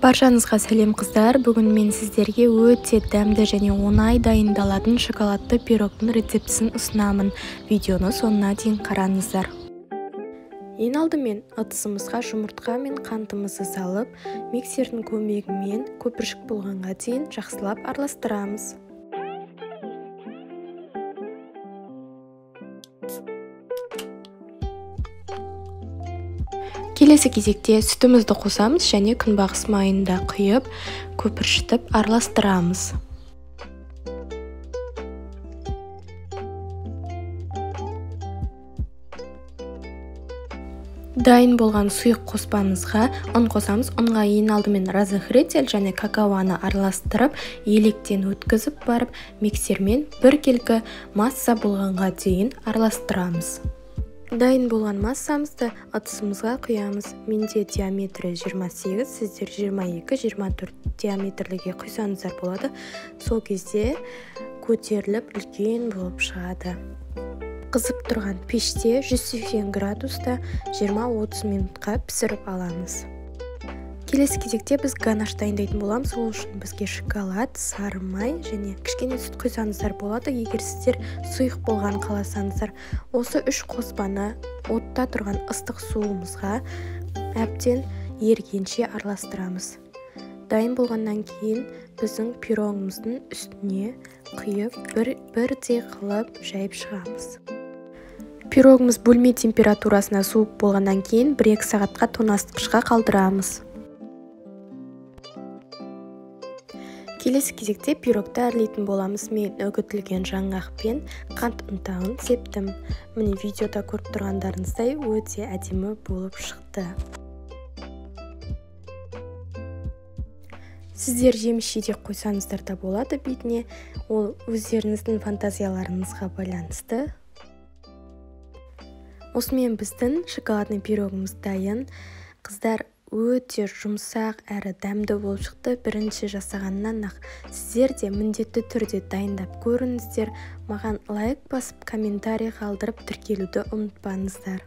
Баршаңызға сәлем қыздар. Бүгін мен сіздерге өте дәмді және оңай дайындалатын шоколадты пирогтың рецептісін ұсынамын. Видеоны соңына дейін қараңыздар. Ең алдымен ыдысымызға жұмыртқа мен қантымызды салып, миксердің көмегімен көпіршік болғанға дейін жақсылап араластырамыз. Келесі кезекте сүтімізді қосамыз және күнбағыс майын да құйып, көпіршітіп араластырамыз. Дайын болған сұйық қоспамызға ұн қосамыз. Ұнға ең алдымен разахритель және какаоны араластырып, електен өткізіп барып, миксермен бір келкі масса болғанға дейін араластырамыз. Дайын болған массамызды ыдысымызға құямыз. Менде диаметрі 28, сіздер 22-24 диаметрліге құйсаңыздар болады. Сол кезде көтеріліп үлкен болып шығады. Қызып тұрған пеште 180 градуста 20-30 минутқа пісіріп аламыз. Келесі кезекте біз ганаш дайындайтын боламыз. Ол үшін бізге шоколад, сары май және кішкене сүт құйсаңыздар болады. Егер сіздер сұйық болған қаласаңыздар, осы үш қоспаны отта тұрған ыстық суымызға әбден ергенше араластырамыз. Дайын болғаннан кейін біздің пирогымыздың үстіне құйып бірдей қылып жайып шығамыз. Пирогымыз бөлме температурасына суып болғаннан кейін 1-2 сағатқа тоңазытқышқа қалдырамыз. Келесі кезекте пирогты әрлейтін боламыз. Мен үгітілген жаңғақ пен қант ұнтағын септім. Міне видеода көріп тұрғандарыңыздай өте әдемі болып шықты. Сіздер жеміс-жидек қойсаңыздар да болады бетіне. Ол өздеріңіздің фантазияларыңызға байланысты. Осымен біздің шоколадный пирогымыз дайын. Қыздар, өте жұмсақ әрі дәмді болып шықты. Бірінші жасағаннан-ақ сіздер де міндетті түрде дайындап көріңіздер. Маған лайк басып, комментарий қалдырып тіркелуді ұмытпаңыздар.